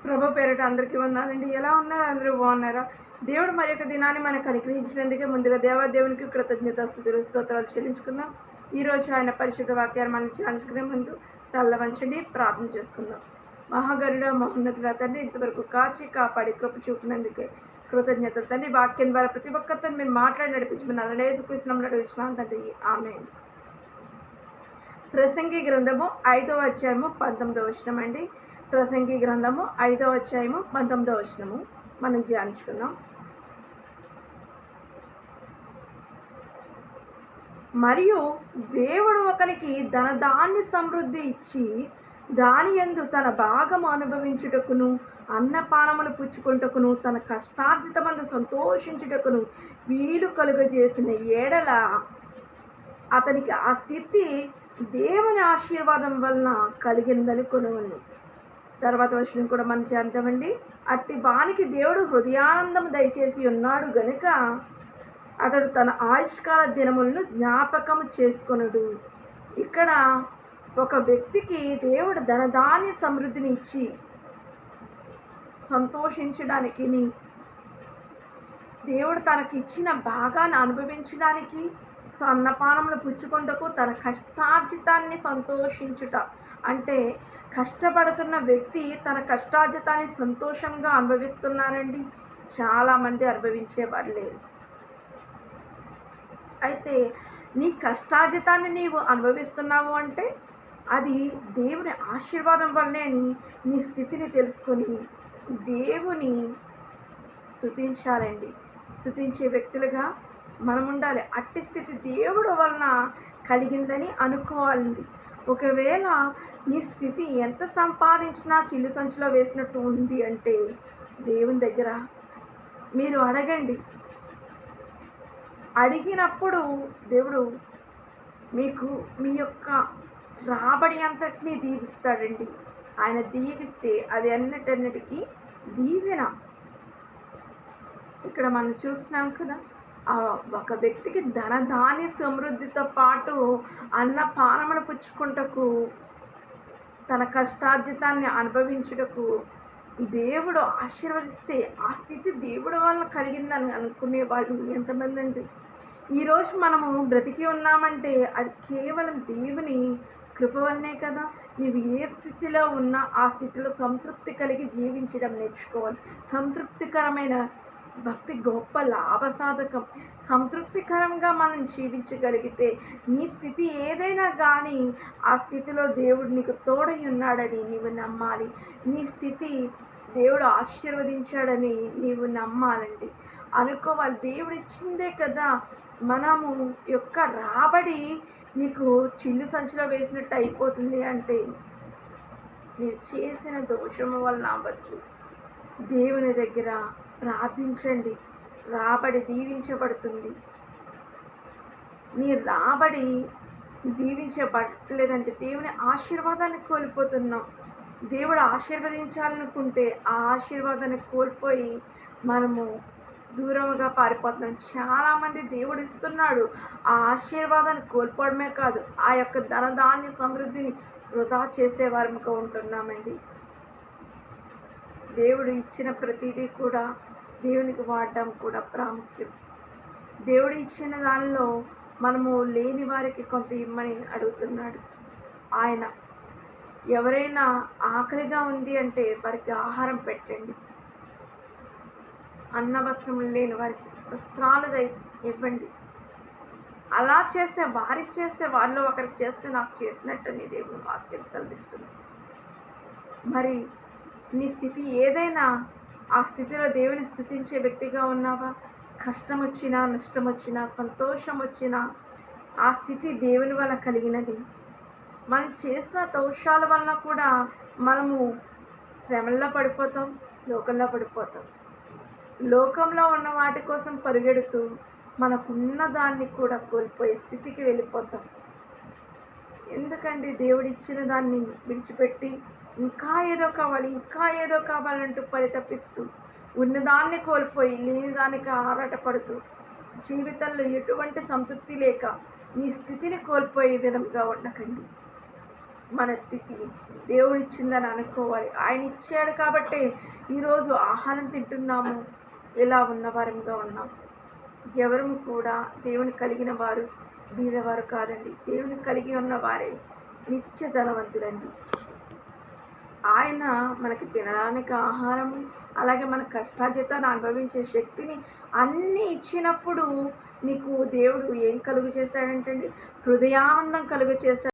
ప్రభు పేరిట అందరికీ వందనాలండి. ఎలా ఉన్నారు? అందరూ బాగున్నారా? దేవుడు మరి యొక్క దినాన్ని మనకు అనుగ్రహించినందుకే ముందుగా దేవాదేవునికి కృతజ్ఞతాస్తుతులు స్తోత్రాలు చెల్లించుకుందాం. ఈరోజు ఆయన పరిశుద్ధ వాక్యాన్ని మనం ధ్యానించుకునే ముందు తల్ల వంచండి, ప్రార్థన చేసుకుందాం. మహాగరుడ మహోన్నతుడ తండ్రి, ఇంతవరకు కాచి కాపాడి కృప చూపినందుకే కృతజ్ఞతలు తండ్రి. వాక్యం ద్వారా ప్రతి ఒక్కరితో మీరు మాట్లాడి నడిపించమని అలనేసుకృష్ణంలో నడిపించినాను తండ్రి. ఆమేన్. ప్రసంగి గ్రంథము 5వ అధ్యాయము 19వ వచనం అండి. ప్రసంగి గ్రంథము 5వ అధ్యాయము 19వ వచనము మనం ధ్యానించుకుందాం. మరియు దేవుడు ఒకనికి ధనధాన్య సమృద్ధి ఇచ్చి దాని యందు తన భాగము అనుభవించుటకును అన్నపానములు పుచ్చుకుంటకును తన కష్టార్జితమందు సంతోషించుటకును వీలు కలుగజేసిన ఏడల అతనికి ఆ స్థితి దేవుని ఆశీర్వాదం వలన కలిగిందని కొనవలను. తర్వాత వచనం కూడా మనం చేద్దామండి. అట్టి వానికి దేవుడు హృదయానందము దయచేసి ఉన్నాడు గనుక అతడు తన ఆయుష్కాల దినములను జ్ఞాపకము చేసుకొనుడు. ఇక్కడ ఒక వ్యక్తికి దేవుడు ధనధాన్య సమృద్ధిని ఇచ్చి సంతోషించడానికి, దేవుడు తనకి ఇచ్చిన భాగాన్ని అనుభవించడానికి, అన్నపానములు పుచ్చుకొంటకు తన కష్టార్జితాన్ని సంతోషించుట అంటే కష్టపడుతున్న వ్యక్తి తన కష్టార్జితాన్ని సంతోషంగా అనుభవిస్తున్నారండి. చాలామంది అనుభవించేవారు లేరు. అయితే నీ కష్టార్జితాన్ని నీవు అనుభవిస్తున్నావు అంటే అది దేవుని ఆశీర్వాదం వల్లనే నీ స్థితిని తెలుసుకొని దేవుని స్తుతించాలండి. స్తుతించే వ్యక్తులుగా మనం ఉండాలి. అట్టి స్థితి దేవుడు వలన కలిగిందని అనుకోవాలండి. ఒకవేళ నీ స్థితి ఎంత సంపాదించినా చిల్లు సంచిలో వేసినట్టు ఉంది అంటే దేవుని దగ్గర మీరు అడగండి. అడిగినప్పుడు దేవుడు మీకు మీ యొక్క రాబడి అంతటినీ దీవిస్తాడండి. ఆయన దీవిస్తే అది అన్నిటికీ దీవెన. ఇక్కడ మనం చూస్తున్నాం కదా, ఒక వ్యక్తికి ధనధాన్య సమృద్ధితో పాటు అన్నపానములు పుచ్చుకుంటకు తన కష్టార్జితాన్ని అనుభవించుటకు దేవుడు ఆశీర్వదిస్తే ఆ స్థితి దేవుడు వల్ల కలిగిందని అనుకునే వాళ్ళు ఎంతమంది అండి. ఈరోజు మనము బ్రతికి ఉన్నామంటే అది కేవలం దేవుని కృప వల్లనే కదా. నీవు ఏ స్థితిలో ఉన్నా ఆ స్థితిలో సంతృప్తి కలిగి జీవించడం నేర్చుకోవాలి. సంతృప్తికరమైన భక్తి గొప్ప లాభసాధకం. సంతృప్తికరంగా మనం జీవించగలిగితే నీ స్థితి ఏదైనా కానీ ఆ స్థితిలో దేవుడు నీకు తోడై ఉన్నాడని నీవు నమ్మాలి. నీ స్థితి దేవుడు ఆశీర్వదించాడని నీవు నమ్మాలండి, అనుకోవాలి. దేవుడు ఇచ్చిందే కదా. మనము యొక్క రాబడి నీకు చిల్లు సంచిలో వేసినట్టు అయిపోతుంది అంటే నీవు చేసిన దోషము వలన అవ్వచ్చు. దేవుని దగ్గర ప్రార్థించండి. రాబడి దీవించబడుతుంది. నీ రాబడి దీవించబడలేదంటే దేవుని ఆశీర్వాదాన్ని కోల్పోతున్నాం. దేవుడు ఆశీర్వదించాలనుకుంటే ఆ ఆశీర్వాదాన్ని కోల్పోయి మనము దూరంగా పారిపోతున్నాం. చాలామంది దేవుడు ఇస్తున్నాడు, ఆ ఆశీర్వాదాన్ని కోల్పోవడమే కాదు ఆ యొక్క ధనధాన్య సమృద్ధిని వృధా చేసేవారముగా ఉంటున్నామండి. దేవుడు ఇచ్చిన ప్రతిదీ కూడా దేవునికి వాడడం కూడా ప్రాముఖ్యం. దేవుడు ఇచ్చిన దానిలో మనము లేని వారికి కొంత ఇమ్మని అడుగుతున్నాడు ఆయన. ఎవరైనా ఆకలిగా ఉంది అంటే వారికి ఆహారం పెట్టండి. అన్న వస్త్రములు లేని వారికి వస్త్రాలు ఇవ్వండి. అలా చేస్తే, వారికి చేస్తే, వారిలో ఒకరికి చేస్తే నాకు చేసినట్టని దేవుని వాక్యం సెలవిస్తుంది. మరి నీ స్థితి ఏదైనా ఆ స్థితిలో దేవుని స్తుతించే వ్యక్తిగా ఉన్నావా? కష్టం వచ్చినా, నష్టం వచ్చినా, సంతోషం వచ్చినా ఆ స్థితి దేవుని వల్ల కలిగినది. మనం చేసిన దోషాల వలన కూడా మనము శ్రమల్లో పడిపోతాం, లోకంలో పడిపోతాం. లోకంలో ఉన్న వాటి కోసం పరిగెడుతూ మనకున్న దాన్ని కూడా కోల్పోయే స్థితికి వెళ్ళిపోతాం. ఎందుకండి దేవుడు ఇచ్చిన దాన్ని విడిచిపెట్టి ఇంకా ఏదో కావాలి, ఇంకా ఏదో కావాలంటూ పరితపిస్తూ ఉన్నదాన్ని కోల్పోయి లేని దానికి ఆరాటపడుతూ జీవితంలో ఎటువంటి సంతృప్తి లేక నీ స్థితిని కోల్పోయే విధంగా ఉండకండి. మన స్థితి. దేవుడు ఇచ్చిందని అనుకోవాలి. ఆయన ఇచ్చాడు కాబట్టే ఈరోజు ఆహారం తింటున్నాము, ఇలా ఉన్నవారంగా ఉన్నాం. ఎవరు కూడా దేవుని కలిగిన వారు బీదవారు కాదండి. దేవుని కలిగి ఉన్న వారే నిత్య ధనవంతులండి. ఆయన మనకి తినడానికి ఆహారము, అలాగే మన కష్టార్జితాన్ని అనుభవించే శక్తిని అన్నీ ఇచ్చినప్పుడు నీకు దేవుడు ఏం కలుగు చేశాడంటండి, హృదయానందం కలుగు చేశాడు.